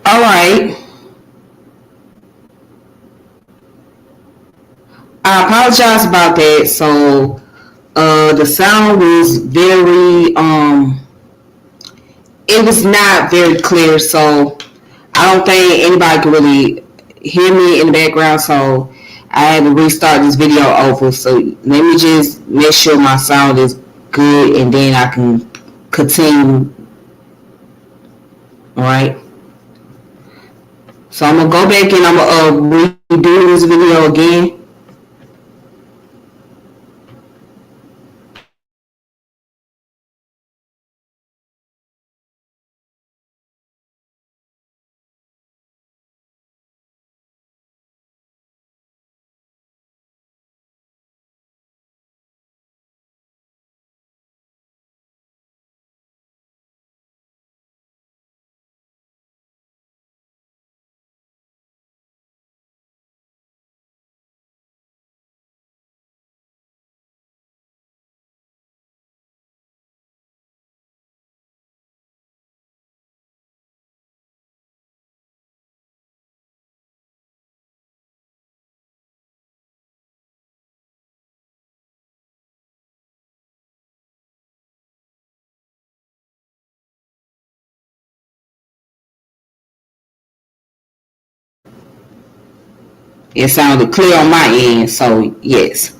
All right. I apologize about that. So, the sound was it was not very clear. So, I don't think anybody can really hear me in the background. So, I had to restart this video over. So, let me just make sure my sound is good, and then I can continue. All right. So, I'm gonna go back and I'm gonna redo this video again. It sounded clear on my end, so yes.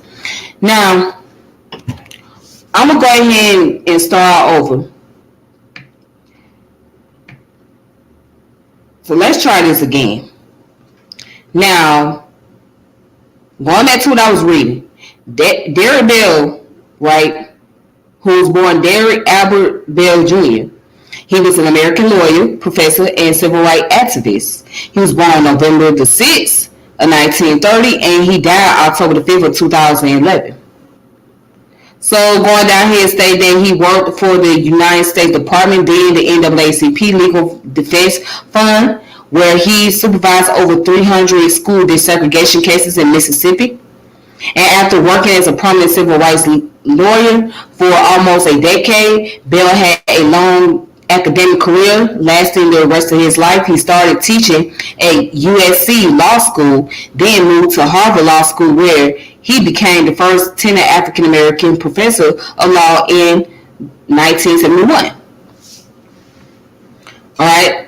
Now, I'm going to go ahead and start over. So let's try this again. Now, going back to what I was reading, Derrick Bell, right, who was born Derrick Albert Bell Jr., he was an American lawyer, professor, and civil rights activist. He was born on November the 6th of 1930, and he died October the 5th of 2011. So going down here, state that he worked for the United States Department, then the NAACP Legal Defense Fund, where he supervised over 300 school desegregation cases in Mississippi. And after working as a prominent civil rights lawyer for almost a decade, Bell had a long academic career lasting the rest of his life. He started teaching at USC Law School, then moved to Harvard Law School, where he became the first tenure African American professor of law in 1971. All right.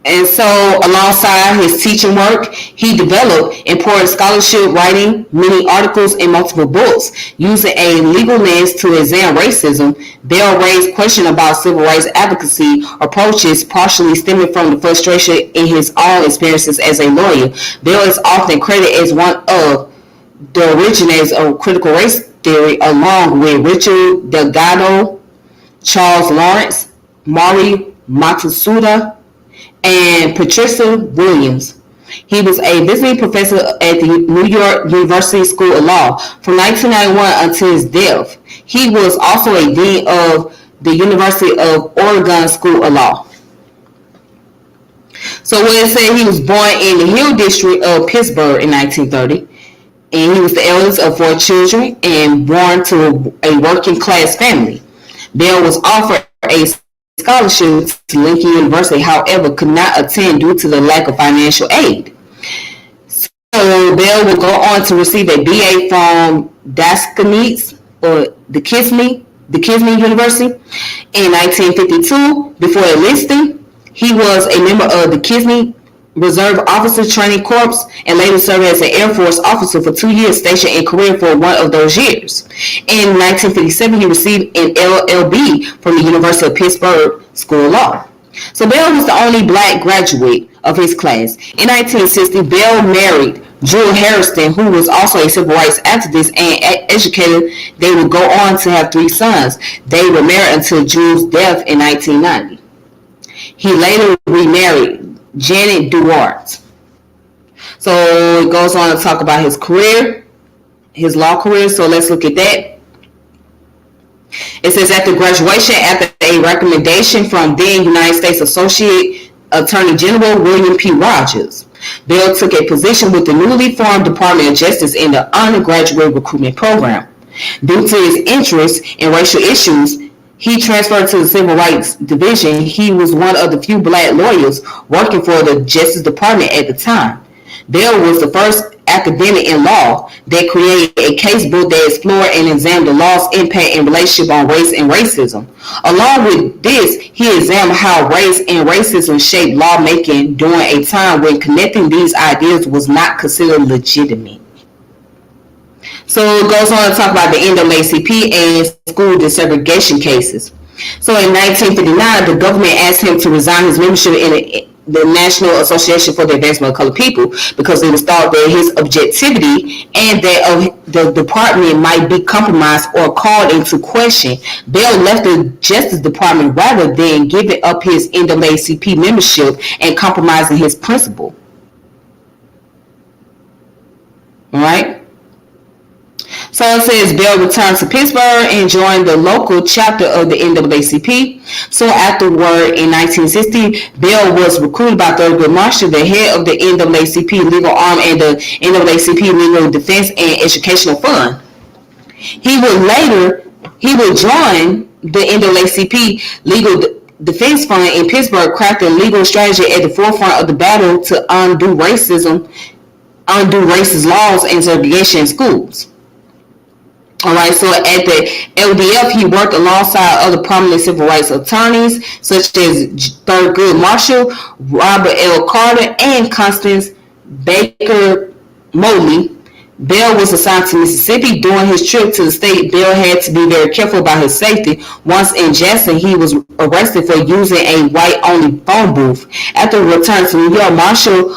And so, alongside his teaching work, he developed important scholarship, writing many articles and multiple books. Using a legal lens to examine racism, Bell raised questions about civil rights advocacy approaches, partially stemming from the frustration in his own experiences as a lawyer. Bell is often credited as one of the originators of critical race theory, along with Richard Delgado, Charles Lawrence, Mari Matsuda, and Patricia Williams. He was a visiting professor at the New York University School of Law from 1991 until his death. He was also a dean of the University of Oregon School of Law. So what it said, he was born in the Hill District of Pittsburgh in 1930, and he was the eldest of 4 children and born to a working class family. Bell was offered a scholarship to Lincoln University, however, could not attend due to the lack of financial aid. So Bell would go on to receive a BA from Daskanese or the Kisney University in 1952. Before enlisting, he was a member of the Kisney Reserve Officer Training Corps and later served as an Air Force officer for 2 years, stationed in Korea for one of those years. In 1957, he received an LLB from the University of Pittsburgh School of Law. So Bell was the only black graduate of his class. In 1960, Bell married Jewel Harrison, who was also a civil rights activist and educator. They would go on to have 3 sons. They were married until Jewel's death in 1990. He later remarried Janet Duarte. So it goes on to talk about his career, his law career. So let's look at that. It says, after graduation, after a recommendation from then United States Associate Attorney General William P. Rogers, Bell took a position with the newly formed Department of Justice in the undergraduate recruitment program. Due to his interest in racial issues, he transferred to the Civil Rights Division. He was one of the few black lawyers working for the Justice Department at the time. Bell was the first academic in law that created a casebook that explored and examined the law's impact and relationship on race and racism. Along with this, he examined how race and racism shaped lawmaking during a time when connecting these ideas was not considered legitimate. So it goes on to talk about the NAACP and school desegregation cases. So in 1959, the government asked him to resign his membership in the National Association for the Advancement of Colored People because it was thought that his objectivity and that of the department might be compromised or called into question. Bell left the Justice Department rather than giving up his NAACP membership and compromising his principle. All right. So it says Bell returned to Pittsburgh and joined the local chapter of the NAACP. So afterward, in 1960, Bell was recruited by Derrick Bell, the head of the NAACP legal arm and the NAACP Legal Defense and Educational Fund. He would join the NAACP Legal Defense Fund in Pittsburgh, crafting legal strategy at the forefront of the battle to undo racist laws and segregation in schools. All right, so at the LDF, he worked alongside other prominent civil rights attorneys such as Thurgood Marshall, Robert L. Carter, and Constance Baker Motley. Bell was assigned to Mississippi. During his trip to the state, Bell had to be very careful about his safety. Once in Jackson, he was arrested for using a white-only phone booth. After returning to New York, Marshall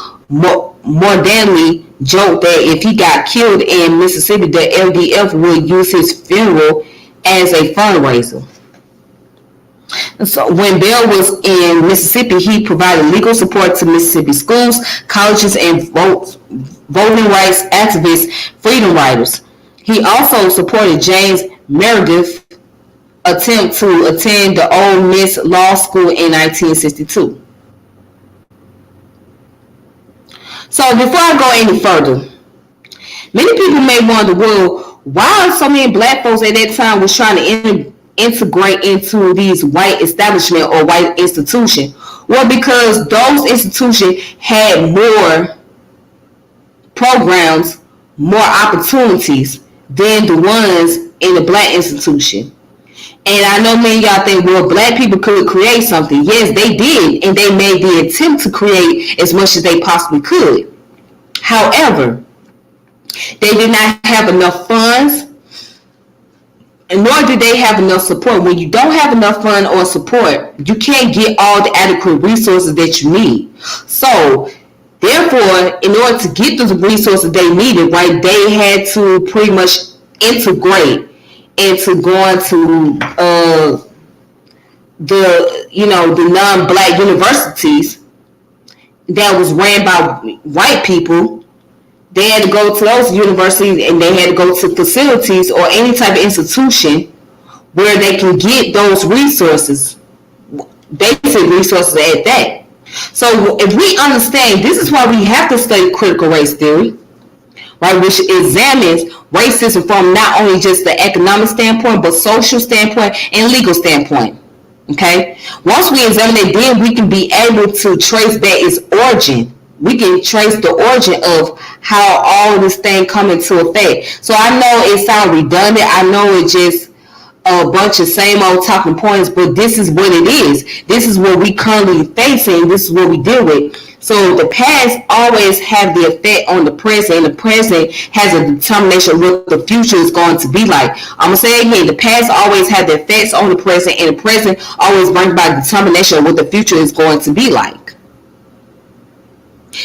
mordantly joked that if he got killed in Mississippi, the LDF would use his funeral as a fundraiser. So when Bell was in Mississippi, he provided legal support to Mississippi schools, colleges, and voting rights activists, freedom riders. He also supported James Meredith's attempt to attend the Ole Miss Law School in 1962. So before I go any further, many people may wonder, well, why so many black folks at that time was trying to integrate into these white establishment or white institution? Well, because those institutions had more programs, more opportunities than the ones in the black institution. And I know many of y'all think, well, black people could create something. Yes, they did, and they made the attempt to create as much as they possibly could. However, they did not have enough funds, and nor did they have enough support. When you don't have enough fund or support, you can't get all the adequate resources that you need. So, therefore, in order to get the resources they needed, right, they had to pretty much integrate into going to the non-black universities that was ran by white people. They had to go to those universities and they had to go to facilities or any type of institution where they can get those resources, basic resources at that. So if we understand, this is why we have to study critical race theory, right, which examines racism from not only just the economic standpoint, but social standpoint and legal standpoint. Okay? Once we examine it, then we can be able to trace back its origin. We can trace the origin of how all of this thing come into effect. So I know it sounds redundant. I know it's just a bunch of same old talking points, but this is what it is. This is what we currently facing. This is what we deal with. So the past always have the effect on the present, and the present has a determination of what the future is going to be like. I'm going to say it again. The past always have the effects on the present, and the present always brings about determination of what the future is going to be like.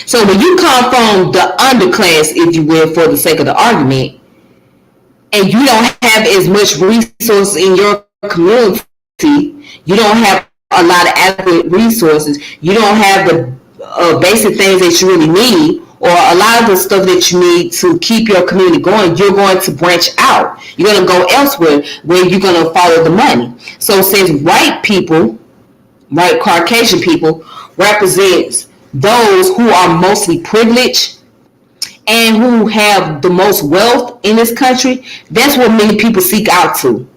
So when you come from the underclass, if you will, for the sake of the argument, and you don't have as much resources in your community, you don't have a lot of adequate resources, you don't have the basic things that you really need, or a lot of the stuff that you need to keep your community going, you're going to branch out. You're going to go elsewhere where you're going to follow the money. So since white people, white Caucasian people, represents those who are mostly privileged and who have the most wealth in this country, that's what many people seek out to.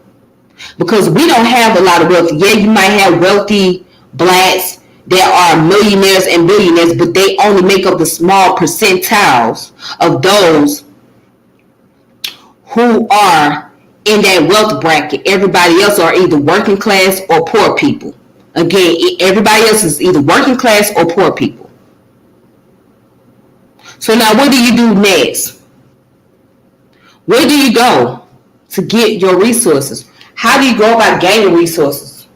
because we don't have a lot of wealth. Yeah, you might have wealthy blacks that are millionaires and billionaires, but they only make up the small percentiles of those who are in that wealth bracket. Everybody else are either working class or poor people. Again, everybody else is either working class or poor people. So now what do you do next? Where do you go to get your resources? How do you go about gaining resources?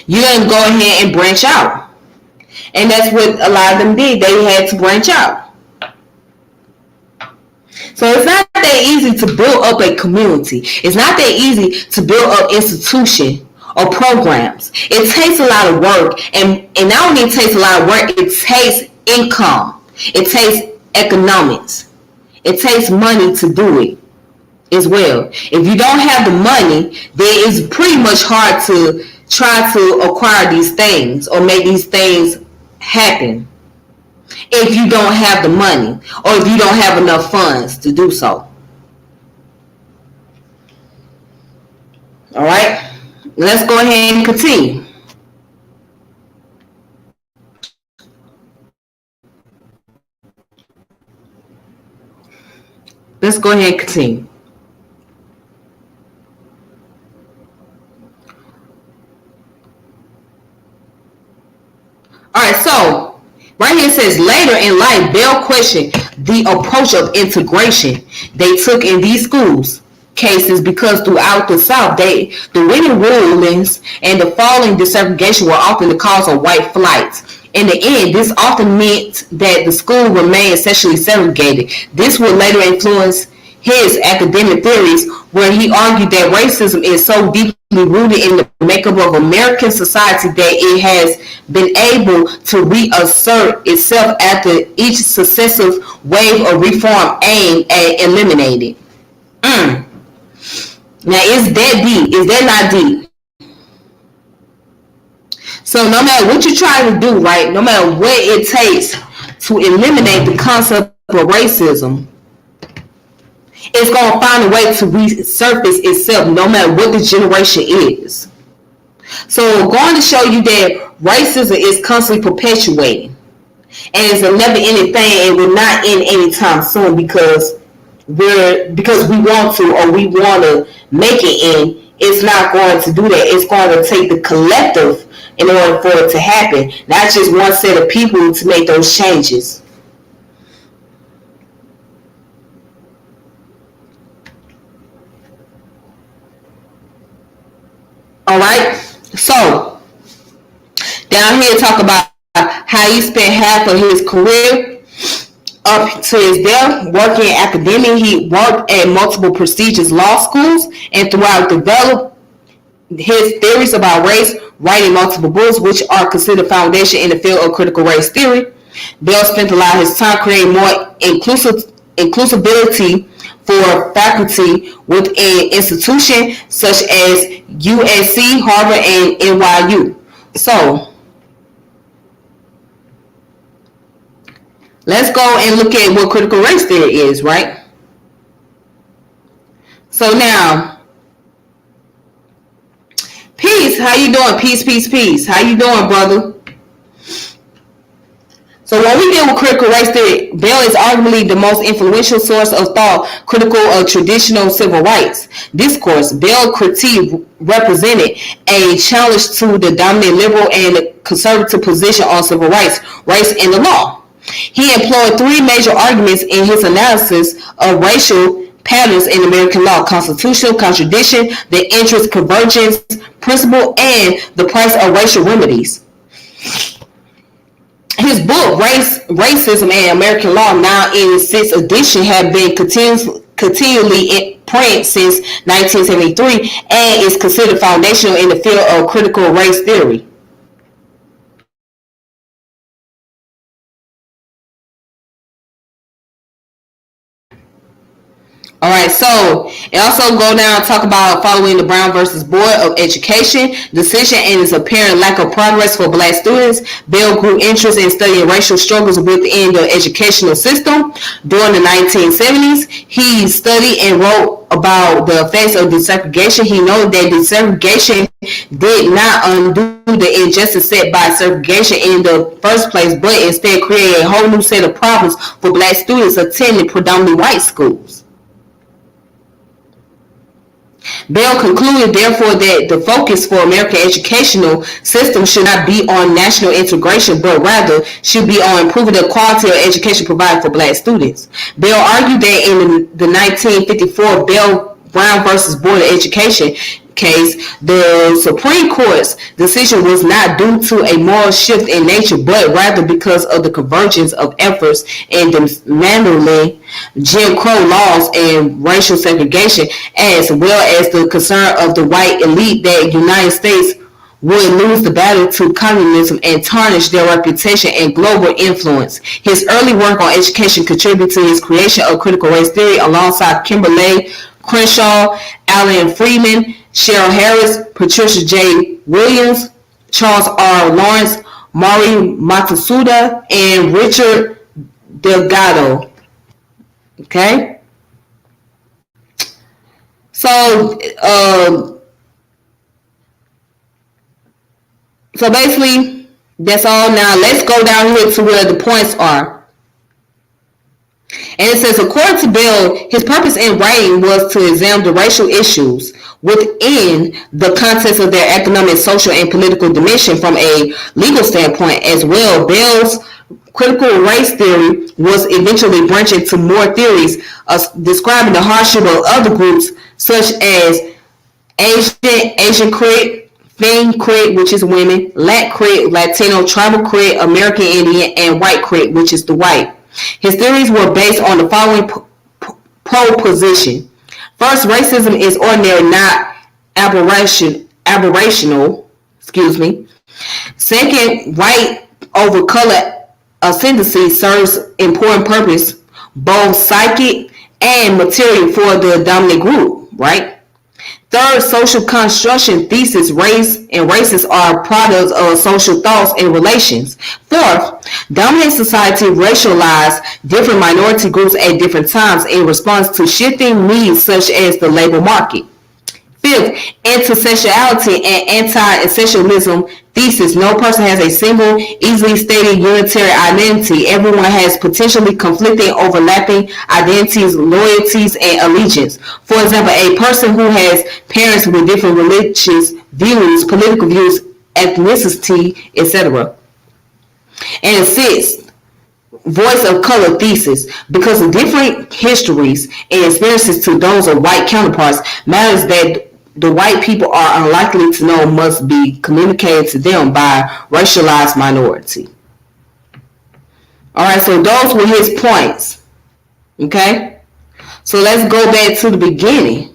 You're going to go ahead and branch out. And that's what a lot of them did. They had to branch out. So it's not that easy to build up a community. It's not that easy to build up institution or programs. It takes a lot of work, and not only it takes a lot of work, it takes income. It takes economics. It takes money to do it as well. If you don't have the money, then it's pretty much hard to try to acquire these things or make these things happen if you don't have the money or if you don't have enough funds to do so. All right, let's go ahead and continue. Let's go ahead and continue. All right, so right here it says later in life, Bell questioned the approach of integration they took in these schools cases because throughout the South, the winning rulings and the falling desegregation were often the cause of white flight. In the end, this often meant that the school remained sexually segregated. This would later influence his academic theories, where he argued that racism is so deeply rooted in the makeup of American society that it has been able to reassert itself after each successive wave of reform aimed at eliminating it. Now, is that deep? Is that not deep? So no matter what you try to do, right, no matter what it takes to eliminate the concept of racism, it's going to find a way to resurface itself no matter what the generation is. So I'm going to show you that racism is constantly perpetuating. And it's a never ending thing and will not end anytime soon because we want to or we want to make it end. It's not going to do that. It's going to take the collective in order for it to happen, not just one set of people to make those changes. All right. So down here talk about how he spent half of his career up to his death working in academia. He worked at multiple prestigious law schools and throughout developed his theories about race, writing multiple books, which are considered foundation in the field of critical race theory. Bell spent a lot of his time creating more inclusivity for faculty within institutions such as USC, Harvard, and NYU. So let's go and look at what critical race theory is, right? So now, peace. How you doing? Peace, peace, peace. How you doing, brother? So when we deal with critical race theory, Bell is arguably the most influential source of thought critical of traditional civil rights discourse. Bell's critique represented a challenge to the dominant liberal and conservative position on civil rights, race, and the law. He employed three major arguments in his analysis of racial patterns in American law: constitutional contradiction, the interest convergence principle, and the price of racial remedies. His book, Racism and American Law, now in its sixth edition, have been continually in print since 1973 and is considered foundational in the field of critical race theory. All right, so it also go down and talk about following the Brown versus Board of Education decision and its apparent lack of progress for Black students. Bell grew interest in studying racial struggles within the educational system. During the 1970s, he studied and wrote about the effects of desegregation. He noted that desegregation did not undo the injustice set by segregation in the first place, but instead created a whole new set of problems for Black students attending predominantly white schools. Bell concluded, therefore, that the focus for American educational system should not be on national integration, but rather should be on improving the quality of education provided for Black students. Bell argued that in the 1954 Bell-Brown versus Board of Education case, the Supreme Court's decision was not due to a moral shift in nature, but rather because of the convergence of efforts in dismantling Jim Crow laws and racial segregation, as well as the concern of the white elite that the United States would lose the battle to communism and tarnish their reputation and global influence. His early work on education contributed to his creation of critical race theory alongside Kimberly Crenshaw, Alan Freeman, Cheryl Harris, Patricia J. Williams, Charles R. Lawrence, Mari Matsuda, and Richard Delgado. Okay? So basically, that's all. Now, let's go down here to where the points are. And it says, according to Bell, his purpose in writing was to examine the racial issues within the context of their economic, social, and political dimension from a legal standpoint as well. Bell's critical race theory was eventually branched into more theories describing the hardship of other groups such as Asian crit, Finn crit, which is women, Lat crit, Latino, tribal crit, American Indian, and white crit, which is the white. His theories were based on the following proposition. First, racism is ordinary, not aberrational. Second, white over color ascendancy serves important purpose, both psychic and material for the dominant group, right? Third, social construction thesis, race and races are products of social thoughts and relations. Fourth, dominant society racialized different minority groups at different times in response to shifting needs such as the labor market. Fifth, intersectionality and anti-essentialism thesis. No person has a single, easily stated unitary identity. Everyone has potentially conflicting, overlapping identities, loyalties, and allegiance. For example, a person who has parents with different religious views, political views, ethnicity, etc. And sixth, voice of color thesis. Because of different histories and experiences to those of white counterparts, matters that the white people are unlikely to know must be communicated to them by racialized minority. Alright, so those were his points. Okay? So let's go back to the beginning.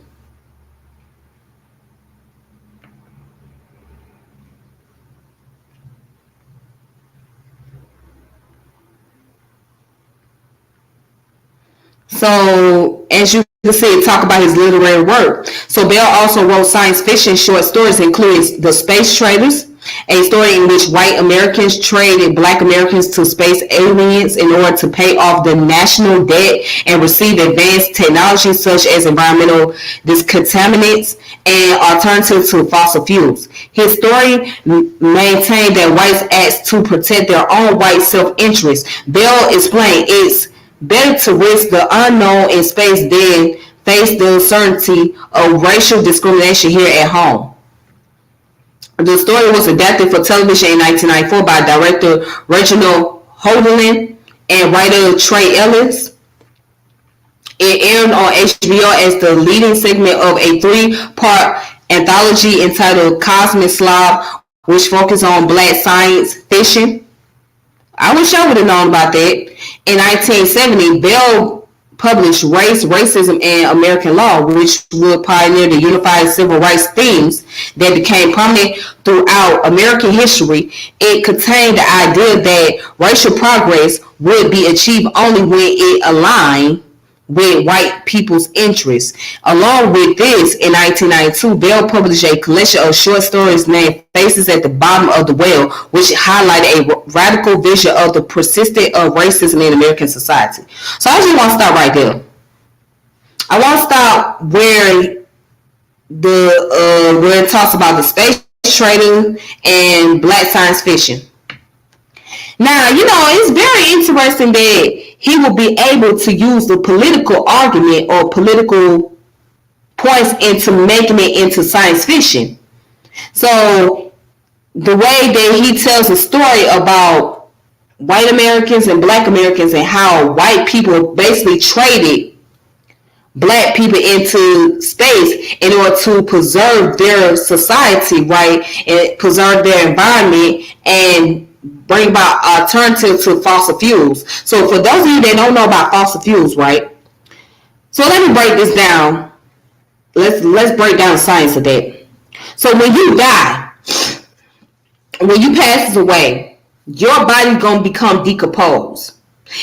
So, as you can see, talk about his literary work. So, Bell also wrote science fiction short stories, including The Space Traders, a story in which white Americans traded black Americans to space aliens in order to pay off the national debt and receive advanced technology such as environmental discontaminants and alternatives to fossil fuels. His story maintained that whites act to protect their own white self-interest. Bell explained it's better to risk the unknown in space than face the uncertainty of racial discrimination here at home. The story was adapted for television in 1994 by director Reginald Houlihan and writer Trey Ellis. It aired on HBO as the leading segment of a 3-part anthology entitled Cosmic Slob, which focused on black science fiction. I wish I would have known about that. In 1970, Bell published Race, Racism, and American Law, which would pioneer the unified civil rights themes that became prominent throughout American history. It contained the idea that racial progress would be achieved only when it aligned with white people's interests. Along with this, in 1992, Bell published a collection of short stories named Faces at the Bottom of the Well, which highlighted a radical vision of the persistence of racism in American society. So I just want to stop right there. I want to stop where it talks about the space trading and black science fiction. Now, it's very interesting that he will be able to use the political argument or political points into making it into science fiction. So the way that he tells a story about white Americans and black Americans and how white people basically traded black people into space in order to preserve their society, right, and preserve their environment and bring about alternatives to fossil fuels. So for those of you that don't know about fossil fuels, right, so let me break this down. Let's break down the science of that. So when you die, when you pass away, your body's going to become decomposed.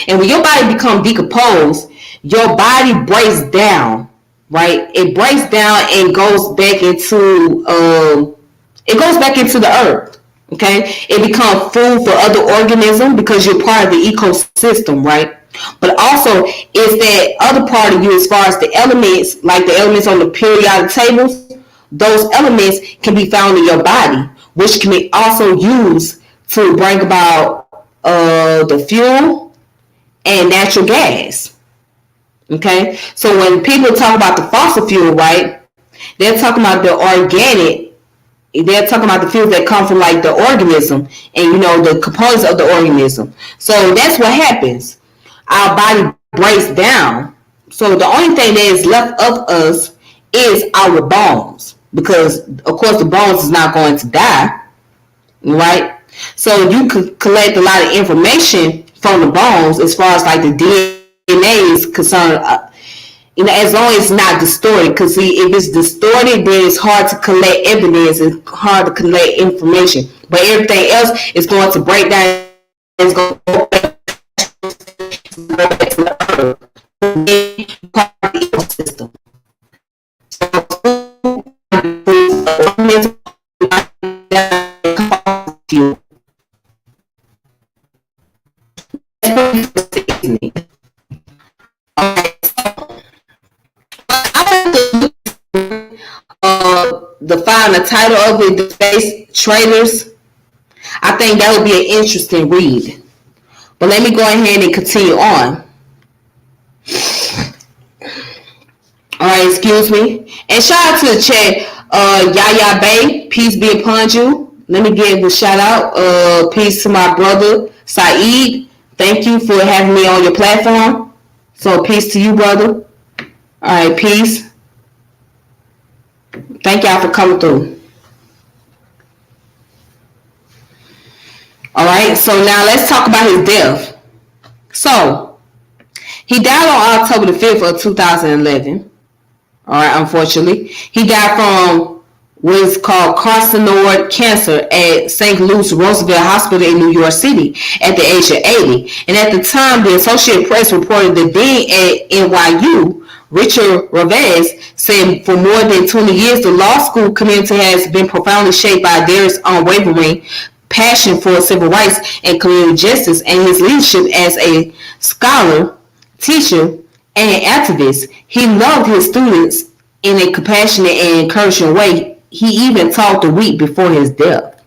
And when your body becomes decomposed, your body breaks down, right? It breaks down and goes back into the earth. Okay, it becomes food for other organisms because you're part of the ecosystem, right? But also, it's that other part of you as far as the elements, like the elements on the periodic tables, those elements can be found in your body, which can be also used to bring about the fuel and natural gas. Okay, so when people talk about the fossil fuel, right, they're talking about the organic. They're talking about the fuels that come from like the organism and the components of the organism. So that's what happens. Our body breaks down. So the only thing that is left of us is our bones, because of course the bones is not going to die, right? So you could collect a lot of information from the bones as far as like the DNA is concerned. As long as it's not distorted, because if it's distorted, then it's hard to collect evidence, it's hard to collect information. But everything else is going to break down. It's going to go back to the earth. Part of the ecosystem. Define the title of it, the Space Traders. I think that would be an interesting read. But let me go ahead and continue on. Alright, excuse me. And shout out to the chat. Yaya Bay, peace be upon you. Let me give a shout out. Peace to my brother Saeed. Thank you for having me on your platform. So peace to you, brother. Alright, peace. Thank y'all for coming through. Alright, so now let's talk about his death. So, he died on October the 5th of 2011. Alright, unfortunately. He died from what is called carcinoid cancer at St. Luke's Roosevelt Hospital in New York City at the age of 80. And at the time, the Associated Press reported the dean at NYU, Richard Revesz, said for more than 20 years, the law school community has been profoundly shaped by Derrick's unwavering passion for civil rights and community justice and his leadership as a scholar, teacher, and activist. He loved his students in a compassionate and encouraging way. He even taught the week before his death.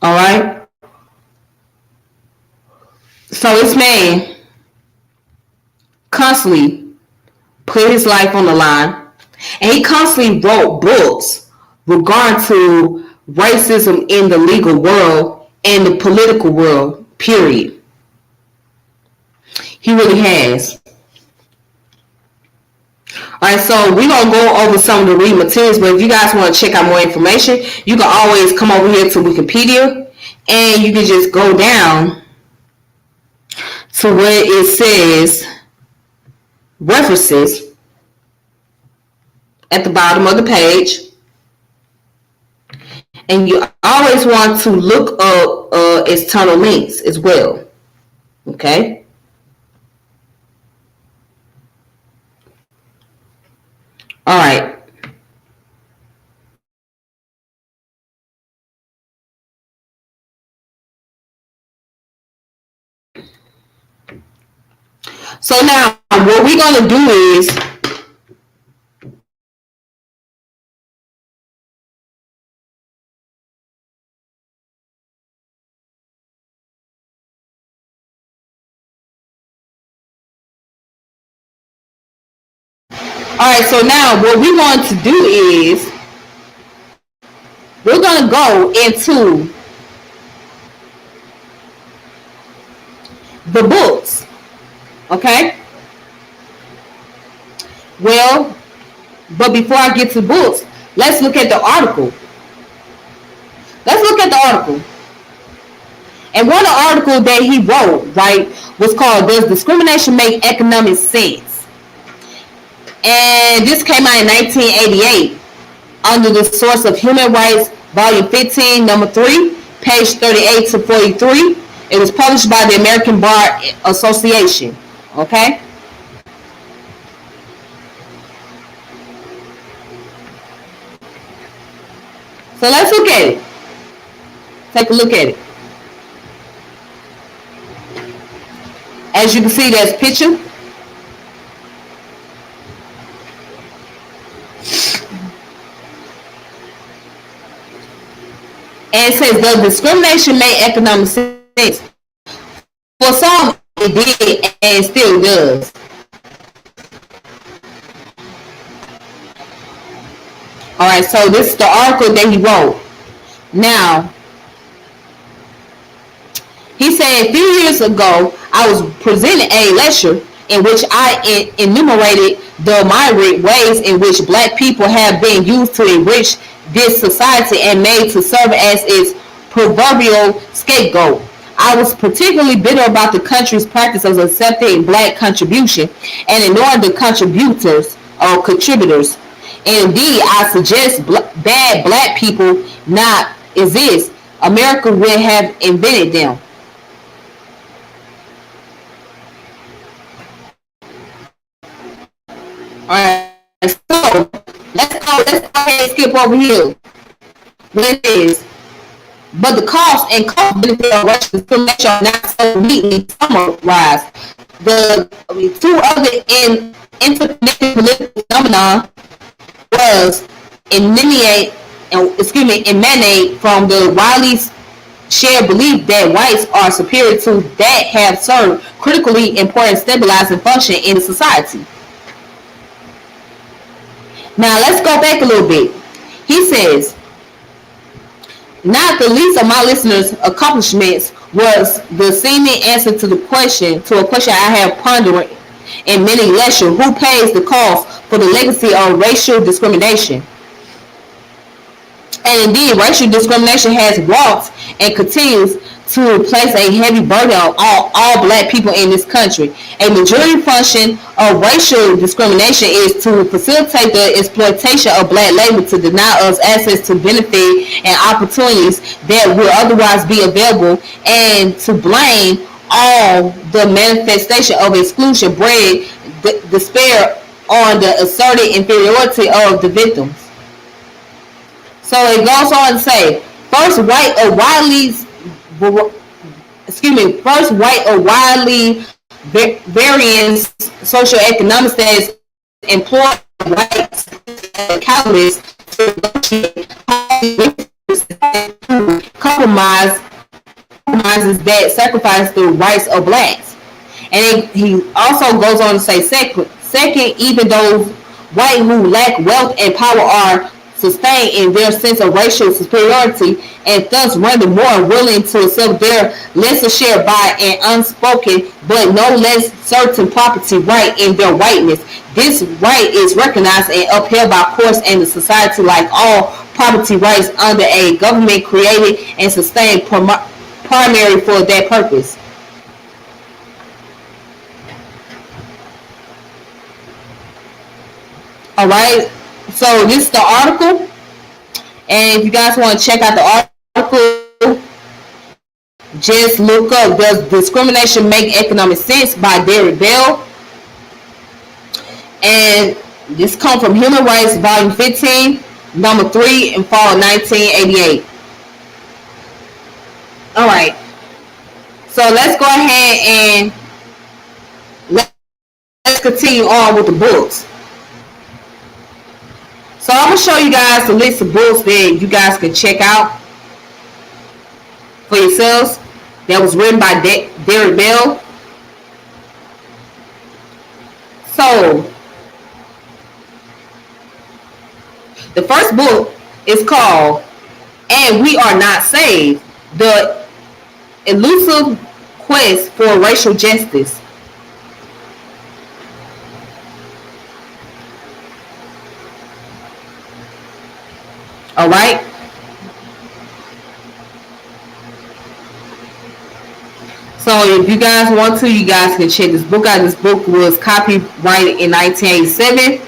All right? So this man constantly put his life on the line, and he constantly wrote books regarding to racism in the legal world and the political world, period. He really has. Alright, so we're going to go over some of the read materials, but if you guys want to check out more information, you can always come over here to Wikipedia, and you can just go down to where it says references at the bottom of the page, and you always want to look up external links as well. Okay, All right. So now what we're gonna do is all right. So now what we want to do is we're gonna go into the books. Okay. Well, but before I get to books, let's look at the article. Let's look at the article. And one of the articles that he wrote, right, was called "Does Discrimination Make Economic Sense?" And this came out in 1988 under the source of Human Rights, Volume 15, Number 3, page 38 to 43. It was published by the American Bar Association. Okay? So let's look at it. Take a look at it. As you can see, there's a picture. And it says, does discrimination make economic sense? For some, it did and still does. Alright, so this is the article that he wrote. Now, he said a few years ago, I was presenting a lecture in which I enumerated the myriad ways in which black people have been used to enrich this society and made to serve as its proverbial scapegoat. I was particularly bitter about the country's practice of accepting black contribution and ignoring the contributors or contributors. And indeed, I suggest bad black people not exist. America would have invented them. Alright, so let's go ahead and skip over here. What it is. But the cost and cost benefit of racial discrimination are not so neatly summarized. The two other interconnected political phenomena was emanate from the widely shared belief that whites are superior to that have served critically important stabilizing function in the society. Now let's go back a little bit. He says, not the least of my listeners' accomplishments was the seeming answer to a question I have pondered in many lectures: who pays the cost for the legacy of racial discrimination? And indeed, racial discrimination has walked and continues to place a heavy burden on all black people in this country. A majority function of racial discrimination is to facilitate the exploitation of black labor, to deny us access to benefits and opportunities that would otherwise be available, and to blame all the manifestation of exclusion, bred despair on the asserted inferiority of the victims. So it goes on to say, first white or widely varying socioeconomic status employ white capitalists to compromises that sacrifice the rights of blacks. And he also goes on to say, second, even those white who lack wealth and power are sustained in their sense of racial superiority and thus render more willing to accept their lesser share by an unspoken but no less certain property right in their whiteness. This right is recognized and upheld by courts and the society like all property rights under a government created and sustained primary for that purpose. Alright, so this is the article, and if you guys want to check out the article, just look up "Does Discrimination Make Economic Sense" by Derrick Bell. And This comes from Human Rights, Volume 15, number 3, in fall 1988. All right. So let's go ahead and let's continue on with the books. So I'm going to show you guys the list of books that you guys can check out for yourselves that was written by Derrick Bell. So the first book is called And We Are Not Saved, The Elusive Quest for Racial Justice. All right. So if you guys want to, you guys can check this book out. This book was copyrighted in 1987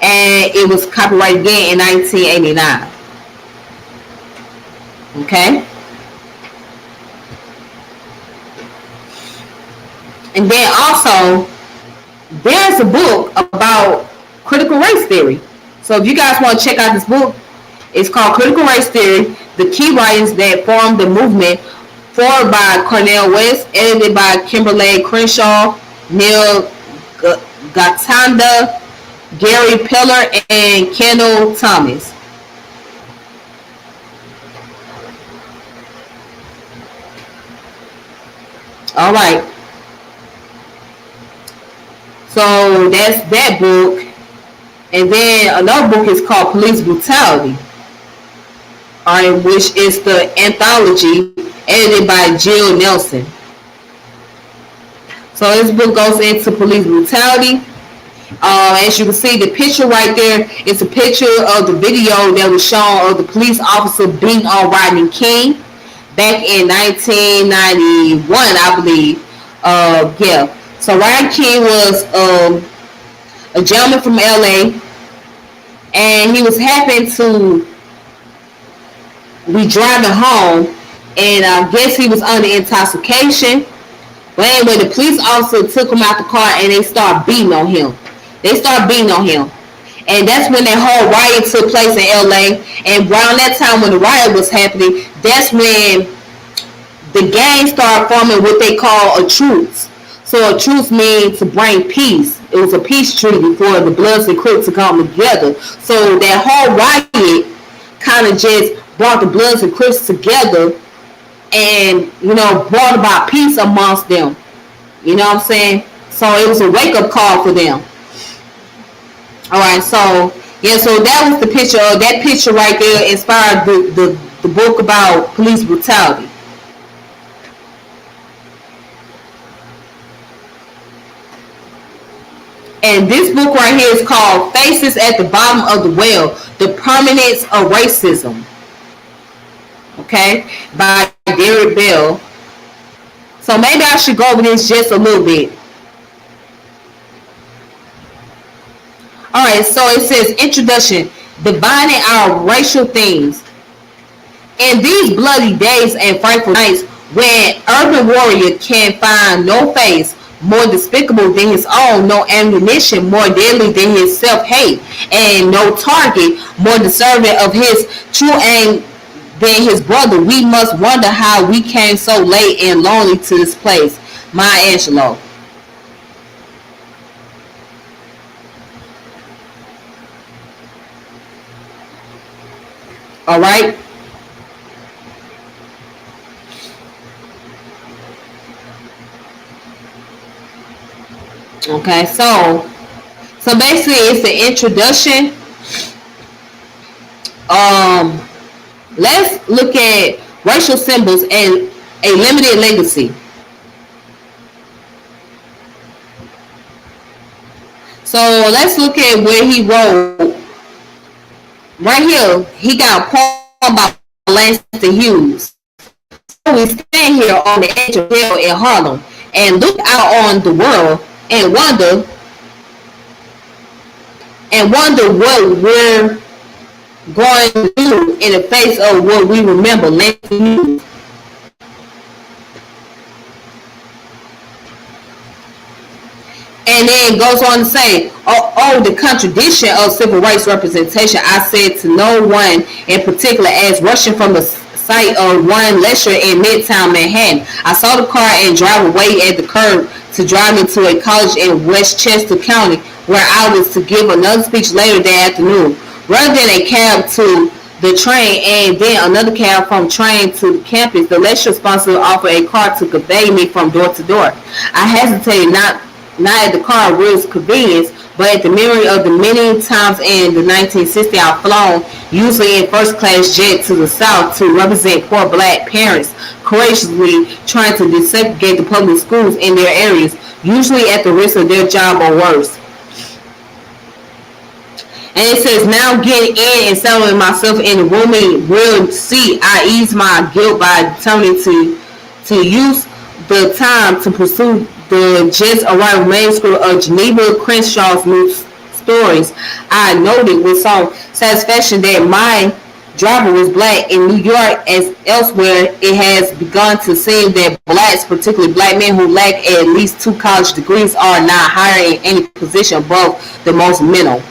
and it was copyrighted again in 1989. Okay. And then also, there's a book about critical race theory. So if you guys want to check out this book, it's called Critical Race Theory, The Key Writings That Formed the Movement, forward by Cornel West, edited by Kimberly Crenshaw, Neil Gatanda, Gary Peller, and Kendall Thomas. All right. So that's that book. And then another book is called Police Brutality, which is the anthology edited by Jill Nelson. So this book goes into police brutality. As you can see, the picture right there is a picture of the video that was shown of the police officer beating on Rodney King back in 1991, I believe. Yeah. So Rodney King was a gentleman from LA, and he was happening to be driving home, and I guess he was under intoxication. But anyway, the police officer took him out the car and they started beating on him. And that's when that whole riot took place in LA. And around that time when the riot was happening, that's when the gang started forming what they call a truce. So a truce means to bring peace. It was a peace treaty for the Bloods and Crips to come together. So that whole riot kind of just brought the Bloods and Crips together and, brought about peace amongst them. You know what I'm saying? So it was a wake-up call for them. All right, so, yeah, so that was the picture. That picture right there inspired the book about police brutality. And this book right here is called Faces at the Bottom of the Well, The Permanence of Racism. Okay, by Derrick Bell. So maybe I should go over this just a little bit. Alright, so it says, Introduction, Dividing Our Racial Themes. In these bloody days and frightful nights, when urban warrior can find no face more despicable than his own, no ammunition more deadly than his self-hate, and no target more deserving of his true aim than his brother, we must wonder how we came so late and lonely to this place. Maya Angelou. All right. Okay, so basically it's the introduction. Let's look at racial symbols and a limited legacy. So let's look at where he wrote. Right here, he got a poem about Langston Hughes. So we stand here on the edge of hell in Harlem and look out on the world and wonder what we're going to do in the face of what we remember Langston Hughes. And then goes on to say, the contradiction of civil rights representation. I said to no one in particular as rushing from the site of one lecture in Midtown Manhattan. I saw the car and drive away at the curb to drive me to a college in Westchester County where I was to give another speech later that afternoon. Rather than a cab to the train and then another cab from train to the campus, the lecture sponsor offered a car to convey me from door to door. I hesitated not at the car rules convenience, but at the memory of the many times in the 1960s I've flown, usually in first class jet to the South to represent poor black parents, courageously trying to desegregate the public schools in their areas, usually at the risk of their job or worse. And it says, now getting in and settling myself in a roomy real seat, I ease my guilt by determining to use the time to pursue the just arrived manuscript of Geneva Crenshaw's new stories. I noted with some satisfaction that my driver was black. In New York, as elsewhere, it has begun to seem that blacks, particularly black men who lack at least 2 college degrees, are not higher in any position above the most middle.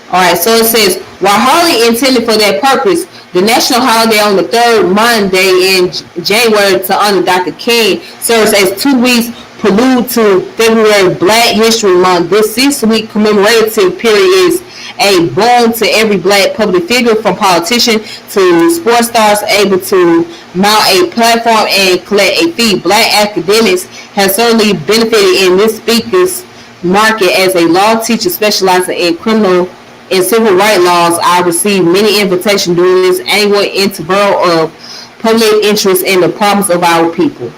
Alright, so it says, while hardly intended for that purpose, the national holiday on the third Monday in January to honor Dr. King serves as 2 weeks prelude to February Black History Month. This 6-week commemorative period is a boon to every black public figure, from politicians to sports stars able to mount a platform and collect a fee. Black academics have certainly benefited in this speaker's market. As a law teacher specializing in criminal and civil rights laws, I received many invitations during this annual interval of public interest in the problems of our people.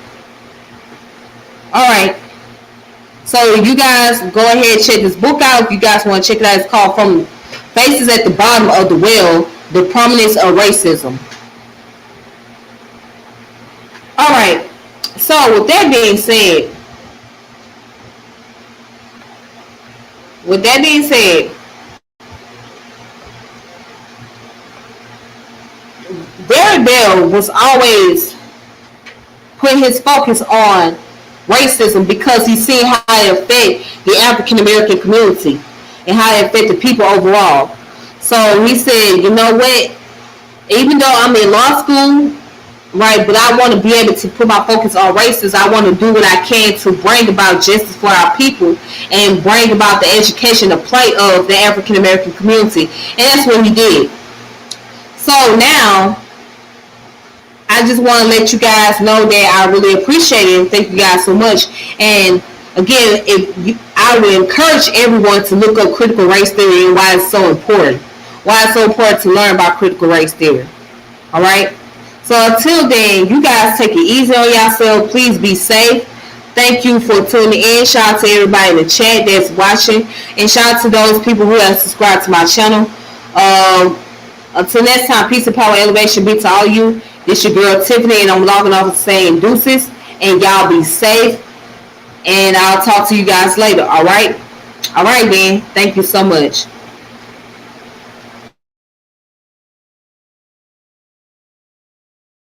Alright, so you guys go ahead and check this book out if you guys want to check it out. It's called From Faces at the Bottom of the Well, The Prominence of Racism. Alright, so with that being said, Derrick Bell was always putting his focus on racism because he seen how it affect the African American community and how it affect the people overall. So he said, you know what? Even though I'm in law school, right, but I want to be able to put my focus on racism. I want to do what I can to bring about justice for our people and bring about the education, the plight of the African American community. And that's what he did. So now, I just want to let you guys know that I really appreciate it and thank you guys so much. And again, I would encourage everyone to look up critical race theory and why it's so important. Why it's so important to learn about critical race theory. Alright? So until then, you guys take it easy on yourself. Please be safe. Thank you for tuning in. Shout out to everybody in the chat that's watching. And shout out to those people who have subscribed to my channel. Until next time, peace and power, elevation be to all you. This your girl Tiffany, and I'm logging off saying deuces. And y'all be safe. And I'll talk to you guys later. Alright? Alright then. Thank you so much.